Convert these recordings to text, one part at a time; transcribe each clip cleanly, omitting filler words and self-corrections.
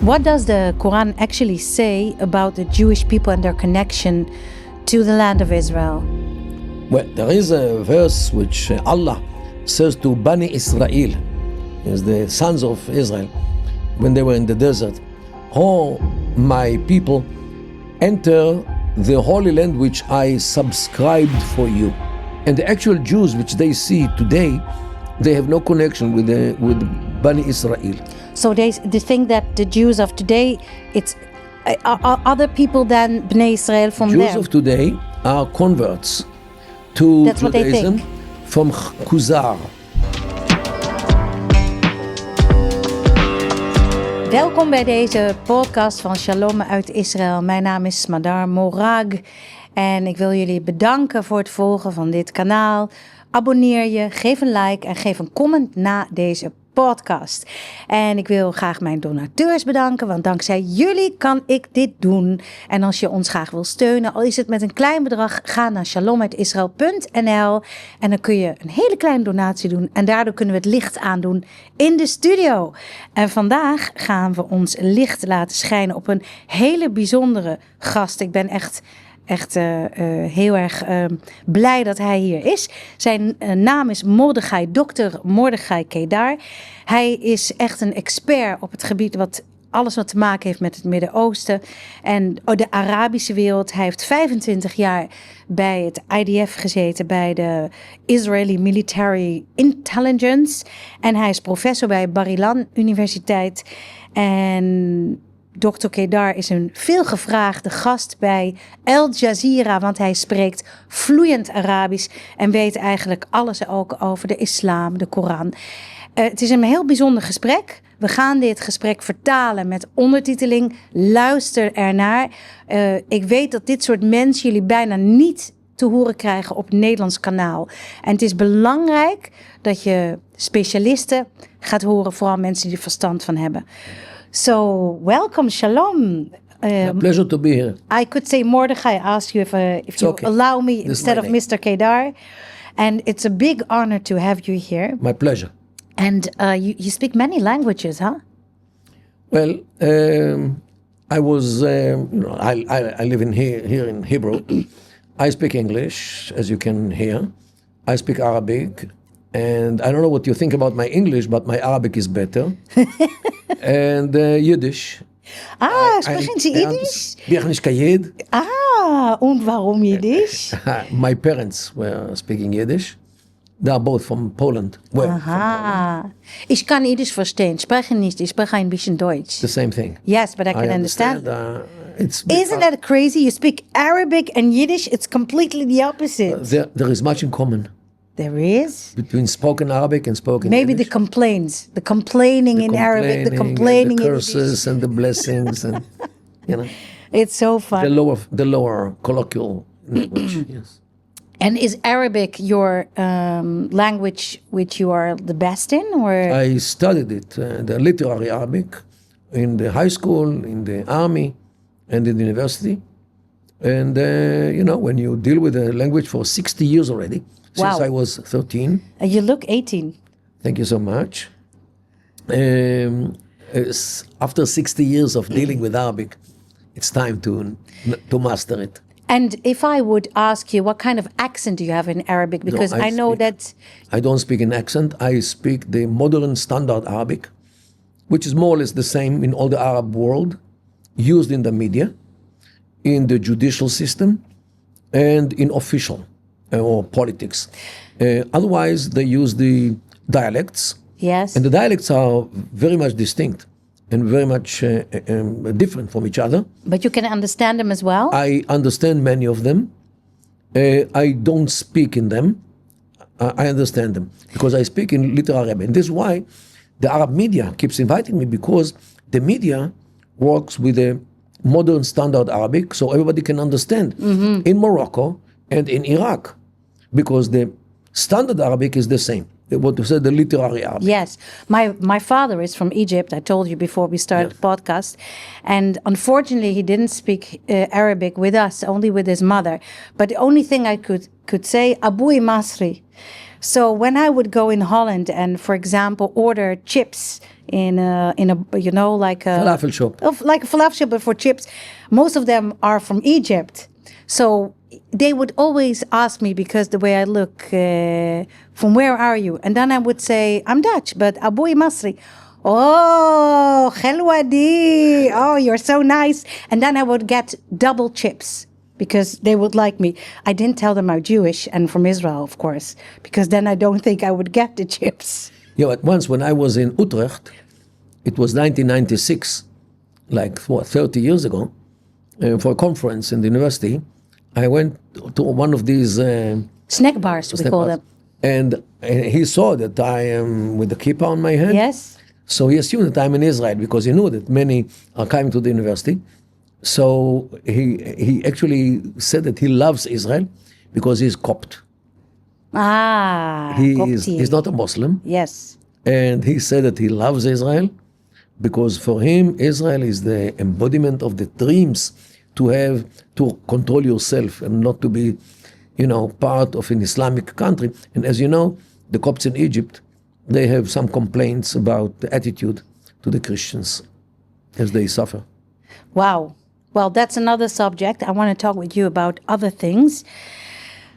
What does the Koran actually say about the Jewish people and their connection to the land of Israel? Well, there is a verse which Allah says to Bani Israël, is the sons of Israel, when they were in the desert, "Oh, my people, enter the Holy Land which I subscribed for you." And the actual Jews which they see today, they have no connection with Bani Israël. So they think that the Jews of today, it's other people than Bnei Israel from Jews there. of today are converts to That's what they Judaism think. from Khazar. Welkom bij deze podcast van Shalom uit Israël. Mijn naam is Smadar Morag en ik wil jullie bedanken voor het volgen van dit kanaal. Abonneer je, geef een like en geef een comment na deze podcast. En ik wil graag mijn donateurs bedanken, want dankzij jullie kan ik dit doen. En als je ons graag wil steunen, al is het met een klein bedrag, ga naar shalomuitisrael.nl en dan kun je een hele kleine donatie doen. En daardoor kunnen we het licht aandoen in de studio. En vandaag gaan we ons licht laten schijnen op een hele bijzondere gast. Ik ben echt heel erg blij dat hij hier is. Zijn naam is Mordechai Dr. Mordechai Kedar. Hij is echt een expert op het gebied alles wat te maken heeft met het Midden-Oosten en de Arabische wereld. Hij heeft 25 jaar bij het IDF gezeten, bij de Israeli Military Intelligence. En hij is professor bij Bar Ilan Universiteit. En Dr. Kedar is een veelgevraagde gast bij Al Jazeera, want hij spreekt vloeiend Arabisch en weet eigenlijk alles ook over de islam, de Koran. Het is een heel bijzonder gesprek. We gaan dit gesprek vertalen met ondertiteling. Luister ernaar. Ik weet dat dit soort mensen jullie bijna niet te horen krijgen op het Nederlands kanaal. En het is belangrijk dat je specialisten gaat horen, vooral mensen die er verstand van hebben. So, welcome, Shalom. A pleasure to be here. I could say Mordechai. I asked you if you okay. allow me This instead of name. Mr. Kedar. And it's a big honor to have you here. My pleasure. And you speak many languages, huh? Well, I was, I live here in Hebrew. I speak English, as you can hear. I speak Arabic. And I don't know what you think about my English, but my Arabic is better. And Yiddish. Sprechen Sie Yiddish? Biachnish Kayed. Und warum Yiddish? My parents were speaking Yiddish. They are both from Poland. Aha. Ich kann Yiddish verstehen. Sprechen nicht. Ich spreche ein bisschen Deutsch. The same thing. Yes, but I can understand. Isn't that crazy? You speak Arabic and Yiddish. It's completely the opposite. There is much in common. There is? Between spoken Arabic and spoken Maybe Yiddish. The complaints. The complaining in Arabic. The complaining and the in curses and the blessings. And, It's so fun. The lower colloquial language, yes. And is Arabic your language which you are the best in? Or? I studied it, the literary Arabic, in the high school, in the army, and in the university. And, when you deal with a language for 60 years already, since I was 13. You look 18. Thank you so much. After 60 years of dealing with Arabic, it's time to master it. And if I would ask you, what kind of accent do you have in Arabic? Because I know that... I don't speak an accent. I speak the modern standard Arabic, which is more or less the same in all the Arab world, used in the media, in the judicial system, and in official or politics. Otherwise, they use the dialects. Yes. And the dialects are very much distinct and very much different from each other. But you can understand them as well? I understand many of them. I don't speak in them. I understand them because I speak in literary Arabic. And this is why the Arab media keeps inviting me, because the media works with a modern standard Arabic so everybody can understand in Morocco and in Iraq, because the standard Arabic is the same. What you said, the literary Arabic. Yes. My father is from Egypt. I told you before we started the podcast. And unfortunately, he didn't speak Arabic with us, only with his mother. But the only thing I could say, Aboui Masri. So when I would go in Holland and, for example, order chips you know, like a Falafel shop. like a falafel shop, but for chips. Most of them are from Egypt, so they would always ask me, because the way I look, from where are you? And then I would say, I'm Dutch, but Aboui Masri. Oh, Helwadi. Oh, you're so nice. And then I would get double chips because they would like me. I didn't tell them I'm Jewish and from Israel, of course, because then I don't think I would get the chips. Yeah, but once when I was in Utrecht, it was 1996, like 30 years ago, for a conference in the university. I went to one of these Snack bars, we call them. And he saw that I am with the kippah on my head. Yes. So he assumed that I'm in Israel because he knew that many are coming to the university. So he actually said that he loves Israel because he's Copt. He's not a Muslim. Yes. And he said that he loves Israel because for him, Israel is the embodiment of the dreams to control yourself and not to be, part of an Islamic country. And as you know, the Copts in Egypt, they have some complaints about the attitude to the Christians as they suffer. Wow. Well, that's another subject. I want to talk with you about other things.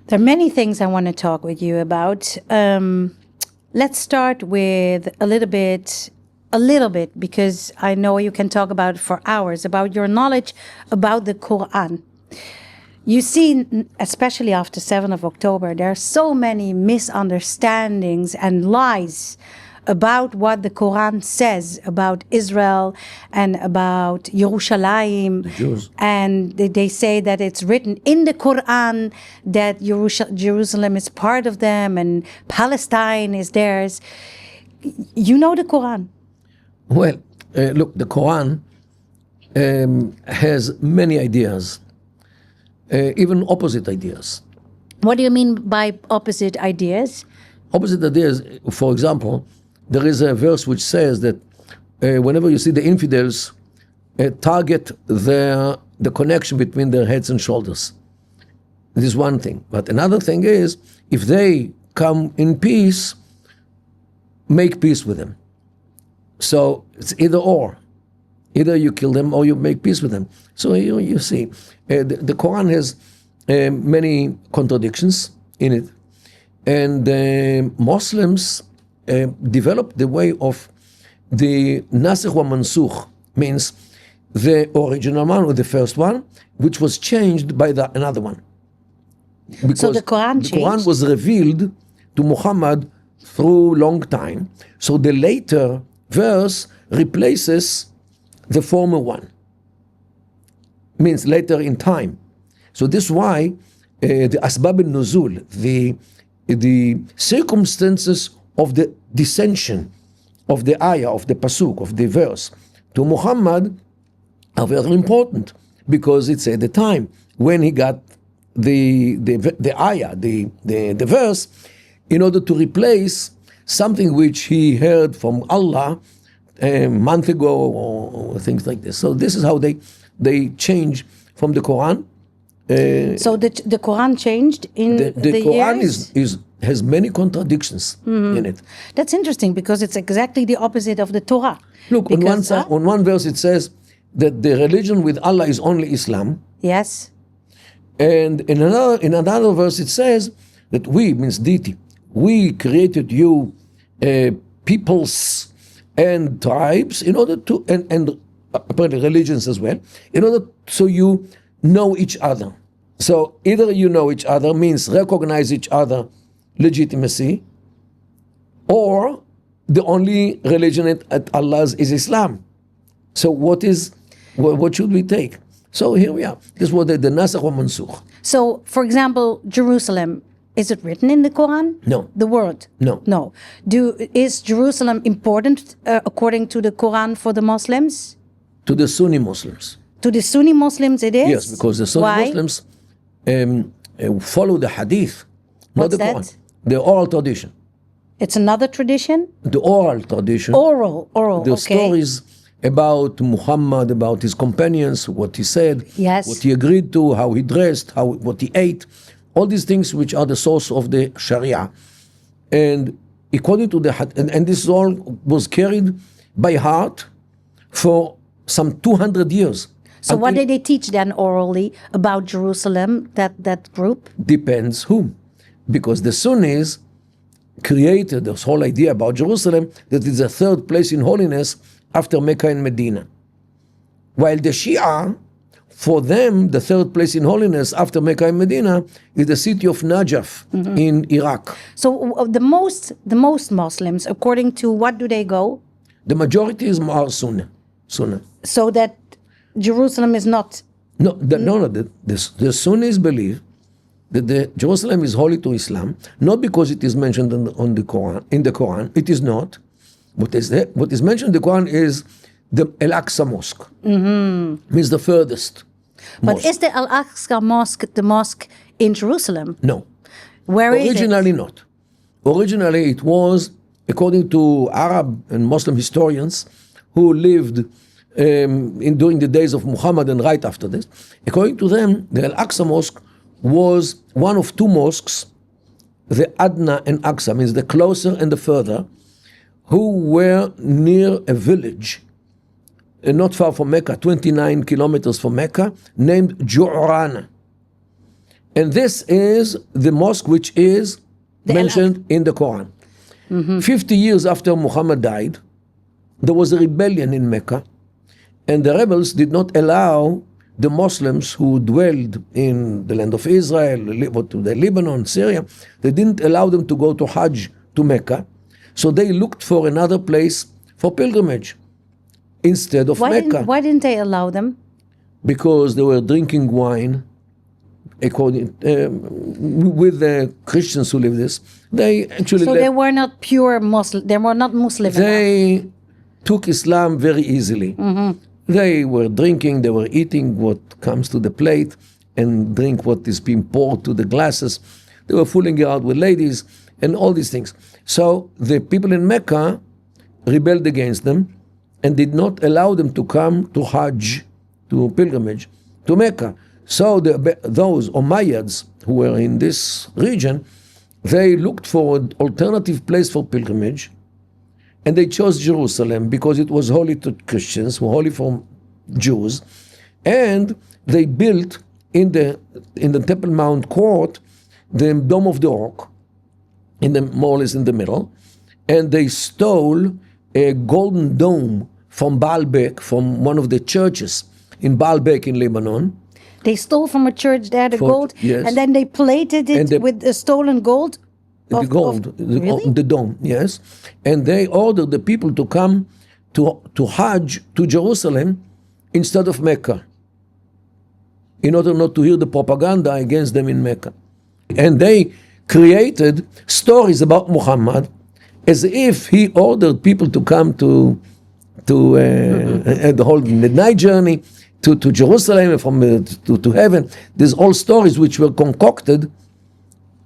There are many things I want to talk with you about. Let's start with a little bit, because I know you can talk about it for hours, about your knowledge about the Quran. You see, especially after 7th of October, there are so many misunderstandings and lies about what the Quran says about Israel and about Jerusalem. The Jews. And they say that it's written in the Quran that Jerusalem is part of them and Palestine is theirs. You know the Quran? Well, look, the Quran has many ideas, even opposite ideas. What do you mean by opposite ideas? Opposite ideas, for example, there is a verse which says that whenever you see the infidels, target the connection between their heads and shoulders. This is one thing. But another thing is, if they come in peace, make peace with them. So it's either or. Either you kill them or you make peace with them. So you see, the Quran has many contradictions in it. And Muslims developed the way of the Nasikh wa Mansukh, means the original one or the first one, which was changed by another one. Because so the Quran changed? The Quran was revealed to Muhammad through long time. So the later verse replaces the former one. Means later in time. So this is why the Asbab al-Nuzul, the circumstances of the descension of the ayah, of the pasuk, of the verse to Muhammad are very important, because it's at the time when he got the ayah, the verse, in order to replace something which he heard from Allah a month ago or things like this. So this is how they change from the Quran. So the Quran changed in the Quran years? has many contradictions in it. That's interesting, because it's exactly the opposite of the Torah. Look, on one verse it says that the religion with Allah is only Islam. Yes. And in another verse it says that we, means deity, we created you peoples and tribes in order to, and apparently religions as well, in order so you know each other. So either you know each other, means recognize each other legitimacy, or the only religion at Allah's is Islam. So what should we take? So here we are. This was the Nasikh wa Mansukh. So, for example, Jerusalem, is it written in the Quran? No. The word? No. No. Is Jerusalem important according to the Quran for the Muslims? To the Sunni Muslims. To the Sunni Muslims it is? Yes, because the Sunni Muslims follow the hadith, not the Quran. The oral tradition. It's another tradition? The oral tradition. Oral, the stories about Muhammad, about his companions, what he said, yes, what he agreed to, how he dressed, what he ate, all these things which are the source of the Sharia. And according to and this all was carried by heart for some 200 years. So what did they teach then orally about Jerusalem, that group? Depends whom. Because the Sunnis created this whole idea about Jerusalem that it's the third place in holiness after Mecca and Medina. While the Shia, for them, the third place in holiness after Mecca and Medina is the city of Najaf in Iraq. So the most Muslims, according to what do they go? The majority is Sunnah. So that Jerusalem is not. The Sunnis believe that the Jerusalem is holy to Islam, not because it is mentioned in the Quran. It is not. What is mentioned in the Quran is the Al-Aqsa Mosque. Means the furthest But mosque. is the Al-Aqsa Mosque the mosque in Jerusalem? No. Where is it? Originally not. Originally it was, according to Arab and Muslim historians who lived during the days of Muhammad and right after this, according to them, the Al-Aqsa Mosque was one of two mosques, the Adna and Aqsa, means the closer and the further, who were near a village not far from Mecca, 29 kilometers from Mecca, named Ju'rana. And this is the mosque which is mentioned in the Quran. 50 years after Muhammad died, there was a rebellion in Mecca, and the rebels did not allow the Muslims who dwelled in the land of Israel, to the Lebanon, Syria, they didn't allow them to go to Hajj to Mecca, so they looked for another place for pilgrimage instead of Mecca. Why didn't they allow them? Because they were drinking wine, according with the Christians who live this. They actually they were not pure Muslim. They were not Muslim They took Islam very easily. They were drinking, they were eating what comes to the plate and drink what is being poured to the glasses. They were fooling around with ladies and all these things. So the people in Mecca rebelled against them and did not allow them to come to Hajj, to pilgrimage, to Mecca. So those Umayyads who were in this region, they looked for an alternative place for pilgrimage, and they chose Jerusalem because it was holy to Christians, holy for Jews, and they built in the Temple Mount court the Dome of the Rock, more or less in the middle, and they stole a golden dome from Baalbek, from one of the churches in Baalbek in Lebanon. They stole from a church there the gold, yes. and then they plated it with the stolen gold? The dome, yes. And they ordered the people to come to Hajj to Jerusalem instead of Mecca, in order not to hear the propaganda against them in Mecca. And they created stories about Muhammad as if he ordered people to come to the whole midnight journey to Jerusalem, from to heaven. There's all stories which were concocted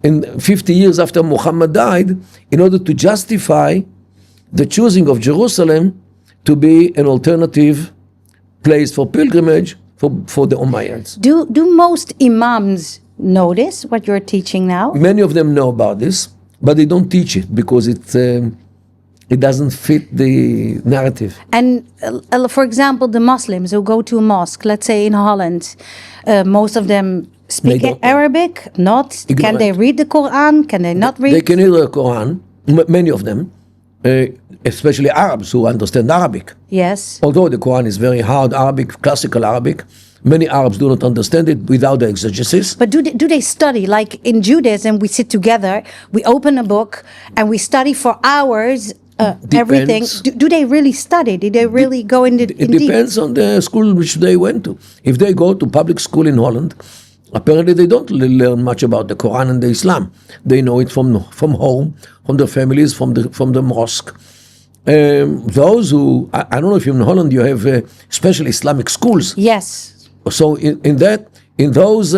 in 50 years after Muhammad died in order to justify the choosing of Jerusalem to be an alternative place for pilgrimage for the Umayyads. Do most imams know this, what you're teaching now? Many of them know about this, but they don't teach it because it doesn't fit the narrative. And for example, the Muslims who go to a mosque, let's say in Holland, most of them speak Arabic, not? Ignorant. Can they read the Quran? Can they not read? They can read the Quran, many of them, especially Arabs who understand Arabic. Yes. Although the Quran is very hard Arabic, classical Arabic, many Arabs do not understand it without the exegesis. But do they study? Like in Judaism, we sit together, we open a book, and we study for hours everything. Do they really study? Do they really go in deep? It depends on the school which they went to. If they go to public school in Holland, apparently they don't learn much about the Quran and the Islam. They know it from home, from their families, from the mosque. Those who, I don't know if in Holland you have special Islamic schools. Yes. So in those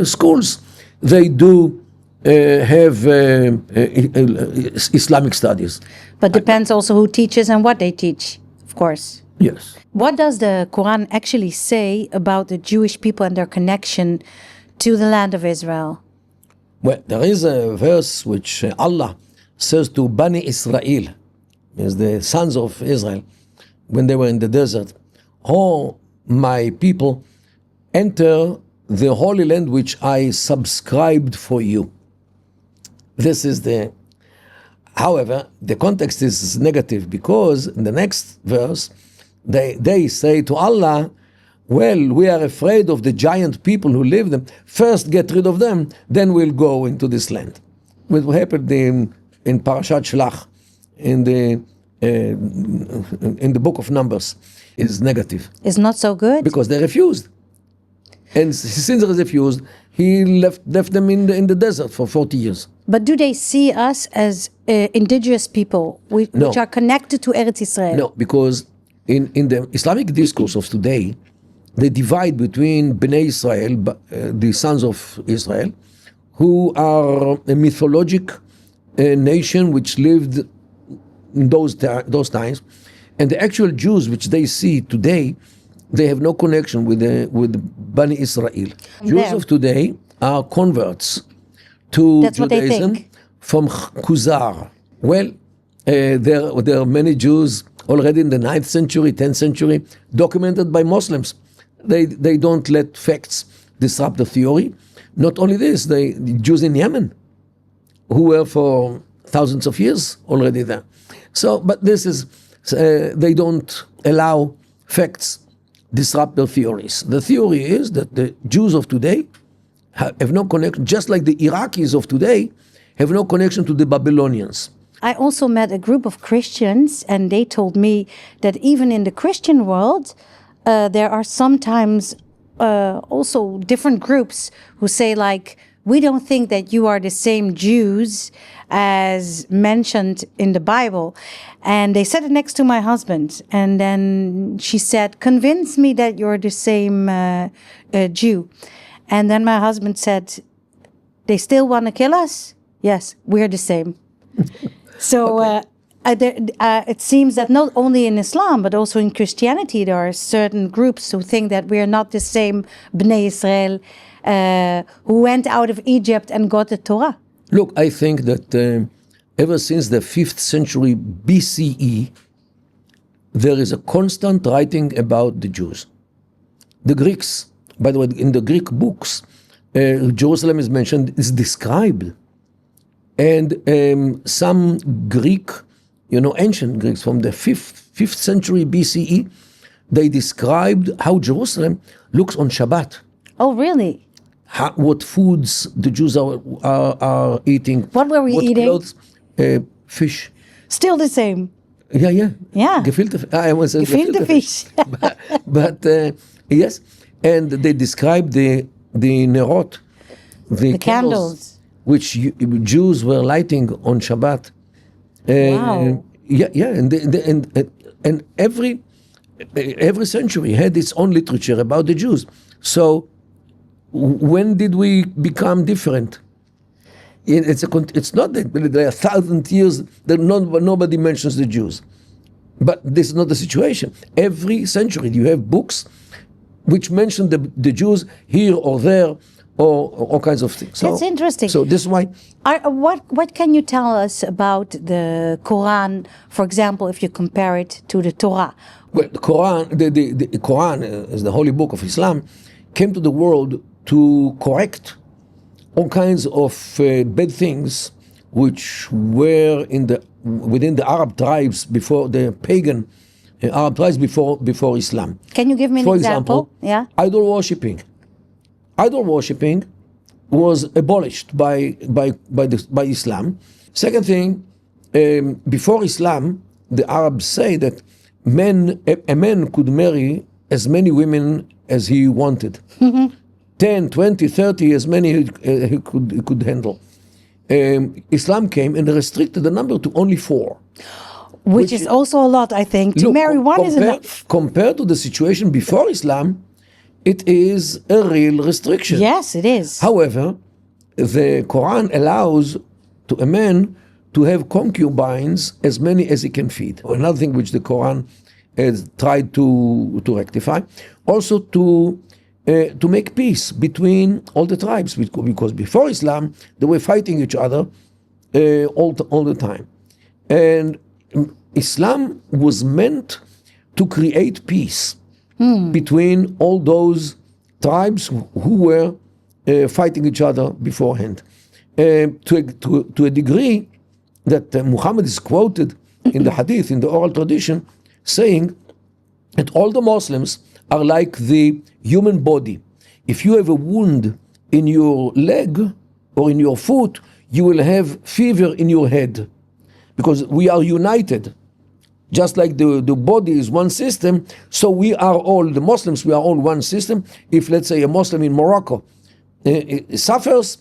schools, they do have Islamic studies. But depends also who teaches and what they teach, of course. Yes. What does the Quran actually say about the Jewish people and their connection to the land of Israel? Well, there is a verse which Allah says to Bani Israël, as the sons of Israel, when they were in the desert, "Oh, my people, enter the Holy Land which I subscribed for you." This is however, the context is negative, because in the next verse, they say to Allah, "Well, we are afraid of the giant people who live there. First get rid of them, then we'll go into this land." What happened in Parashat Shlach, in the book of Numbers, is negative. It's not so good? Because they refused. And since they refused, he left them in the desert for 40 years. But do they see us as indigenous people, which are connected to Eretz Israel? No, because in the Islamic discourse of today, they divide between Bani Israel, the sons of Israel, who are a mythologic nation which lived in those times, and the actual Jews which they see today, they have no connection with Bani Israel. Jews of today are converts to Judaism from Khazar. Well, there are many Jews already in the 9th century, 10th century, documented by Muslims. They don't let facts disrupt the theory. Not only this, the Jews in Yemen, who were for thousands of years already there. So, but this is, they don't allow facts disrupt their theories. The theory is that the Jews of today have no connection, just like the Iraqis of today have no connection to the Babylonians. I also met a group of Christians, and they told me that even in the Christian world, there are sometimes also different groups who say, like, we don't think that you are the same Jews as mentioned in the Bible. And they said it next to my husband. And then she said, "Convince me that you're the same Jew." And then my husband said, "They still want to kill us? Yes, we're the same." So it seems that not only in Islam, but also in Christianity, there are certain groups who think that we are not the same Bnei Israel who went out of Egypt and got the Torah. Look, I think that ever since the 5th century BCE, there is a constant writing about the Jews. The Greeks, by the way, in the Greek books, Jerusalem is mentioned, is described. And some Greek, ancient Greeks from the 5th century BCE, they described how Jerusalem looks on Shabbat. Oh, really? What foods the Jews are eating. What were we eating? Clothes, fish. Still the same. Yeah. Yeah. Gefilte fish. but yes, and they describe the nerot, the candles, which Jews were lighting on Shabbat. Wow. Yeah, and every century had its own literature about the Jews. So when did we become different? It's not that there are 1,000 years that nobody mentions the Jews. But this is not the situation. Every century you have books which mention the Jews here or there, or all kinds of things. So, that's interesting. So this is why. What can you tell us about the Quran, for example, if you compare it to the Torah? Well, the Quran is the holy book of Islam, came to the world to correct all kinds of bad things which were within the Arab tribes before the pagan Arab tribes before Islam. Can you give me an example? Yeah. Idol worshipping. Idol worshipping was abolished by Islam. Second thing, before Islam, the Arabs say that a man could marry as many women as he wanted. 10, 20, 30, as many he could handle. Islam came and restricted the number to only 4. Which is also a lot, I think. To marry one is enough. Compared to the situation before Islam, it is a real restriction. Yes, it is. However, the Quran allows to a man to have concubines as many as he can feed. Another thing which the Quran has tried to rectify. Also to make peace between all the tribes, because before Islam they were fighting each other all the time. And Islam was meant to create peace between all those tribes who were fighting each other beforehand. To a degree that Muhammad is quoted in the hadith, in the oral tradition, saying that all the Muslims are like the human body. If you have a wound in your leg or in your foot, you will have fever in your head, because we are united. Just like the body is one system, so we are all, the Muslims, we are all one system. If, let's say, a Muslim in Morocco suffers,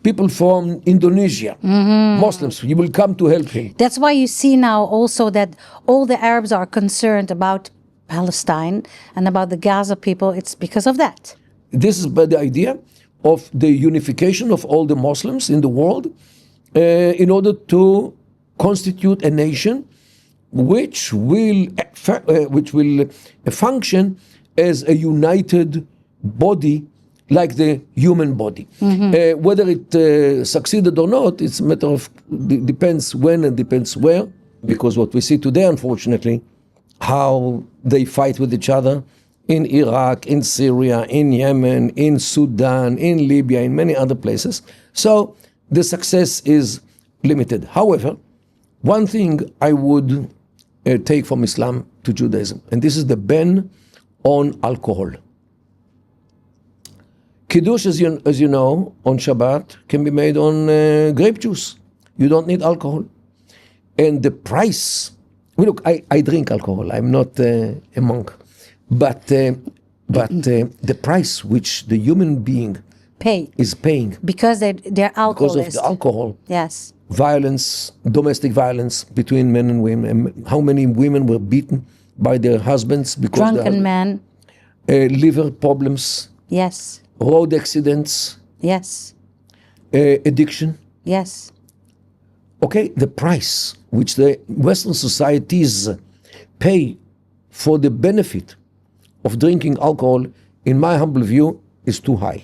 people from Indonesia, Muslims, you will come to help him. That's why you see now also that all the Arabs are concerned about Palestine and about the Gaza people. It's because of that. This is by the idea of the unification of all the Muslims in the world in order to constitute a nation which will function as a united body, like the human body. Whether it succeeded or not, it's a matter of, depends when and depends where, because what we see today, unfortunately, how they fight with each other in Iraq, in Syria, in Yemen, in Sudan, in Libya, in many other places. So the success is limited. However, one thing I would take from Islam to Judaism, and this is the ban on alcohol. Kiddush, as you know, on Shabbat can be made on grape juice. You don't need alcohol. And the price, look, I drink alcohol. I'm not a monk. But the price which the human being is paying because they're alcoholists. Because of the alcohol. Yes. Violence, domestic violence between men and women. And how many women were beaten by their husbands because drunken men. Liver problems. Yes. Road accidents. Yes. Addiction. Yes. Okay, the price which the Western societies pay for the benefit of drinking alcohol, in my humble view, is too high.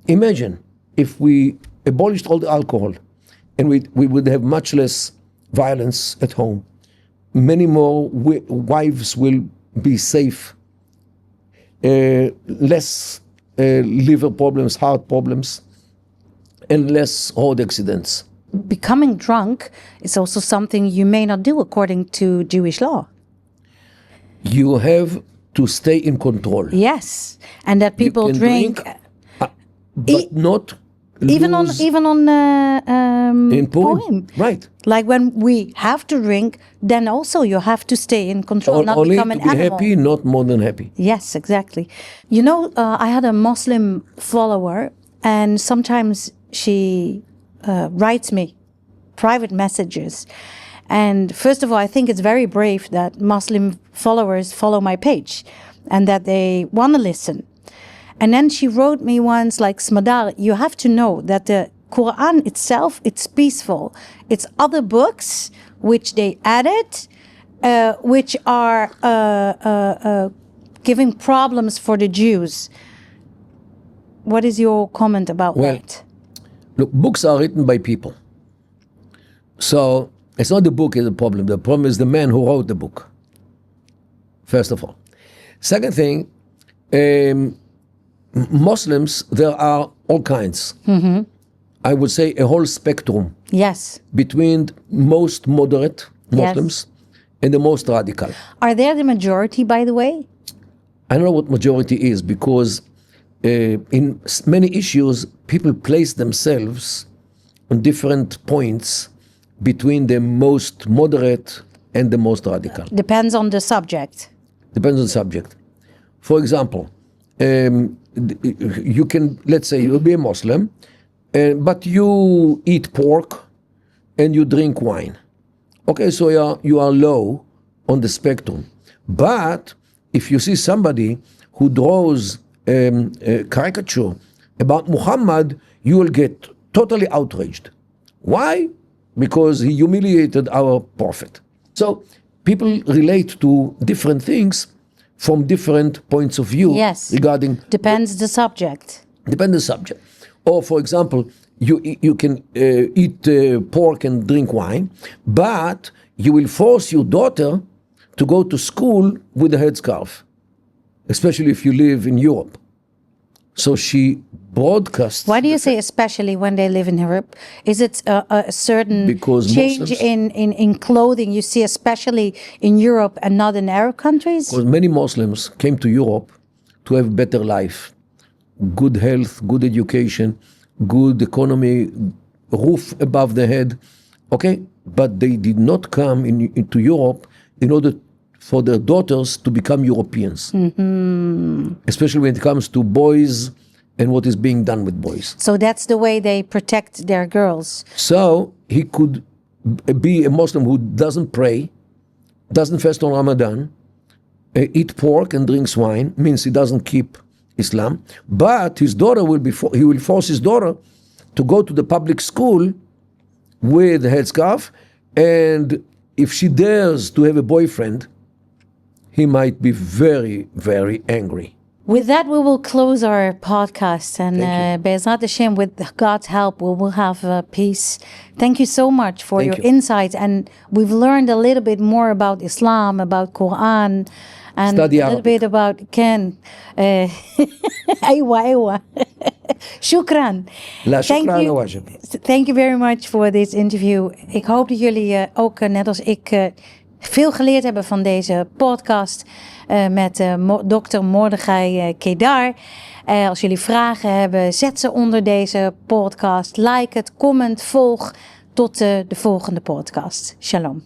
Imagine if we abolished all the alcohol and we would have much less violence at home. Many more wives will be safe, less liver problems, heart problems, and less road accidents. Becoming drunk is also something you may not do according to Jewish law. You have to stay in control. Yes, and that people drink but not even on in Purim. Right. Like when we have to drink, then also you have to stay in control, not only become an to be animal. happy, not more than happy. Yes, exactly. You know, I had a Muslim follower, and sometimes she writes me private messages. And first of all, I think it's very brave that Muslim followers follow my page and that they want to listen. And then she wrote me once, like, Smadar, you have to know that the Quran itself, it's peaceful. It's other books which they added, which are giving problems for the Jews. What is your comment about that? Look, books are written by people. So it's not the book is the problem. The problem is the man who wrote the book, first of all. Second thing, Muslims, there are all kinds. Mm-hmm. I would say a whole spectrum. Yes. Between most moderate Muslims and the most radical. Are they the majority, by the way? I don't know what majority is, because in many issues, people place themselves on different points between the most moderate and the most radical. Depends on the subject. Depends on the subject. For example, you can, let's say you'll be a Muslim, but you eat pork and you drink wine. Okay, so you are low on the spectrum. But if you see somebody who draws a caricature about Muhammad, you will get totally outraged. Why? Because he humiliated our prophet. So people relate to different things from different points of view. Yes. Regarding... Depends the subject. Depends the subject. Or, for example, you can eat pork and drink wine, but you will force your daughter to go to school with a headscarf, especially if you live in Europe. So she broadcasts. Why do you say especially when they live in Europe? Is it a certain Because change Muslims- in clothing you see especially in Europe and not in Arab countries? Because many Muslims came to Europe to have better life, good health, good education, good economy, roof above the head, okay? But they did not come into Europe in order for their daughters to become Europeans, especially when it comes to boys and what is being done with boys. So that's the way they protect their girls. So he could be a Muslim who doesn't pray, doesn't fast on Ramadan, eat pork and drinks wine, means he doesn't keep Islam, but his daughter he will force his daughter to go to the public school with a headscarf, and if she dares to have a boyfriend, he might be very, very angry. With that, we will close our podcast, and Be'ezrat Hashem, with God's help, we will have peace. Thank you so much for your insights, and we've learned a little bit more about Islam, about Quran, and Study a little Arabic. bit about Ken. Aywa. Shukran. La Thank shukran you. wajib. Thank you very much for this interview. Ik hoop dat jullie ook, net als ik, veel geleerd hebben van deze podcast met Dr. Mordechai Kedar. Als jullie vragen hebben, zet ze onder deze podcast. Like het, comment, volg. Tot de volgende podcast. Shalom.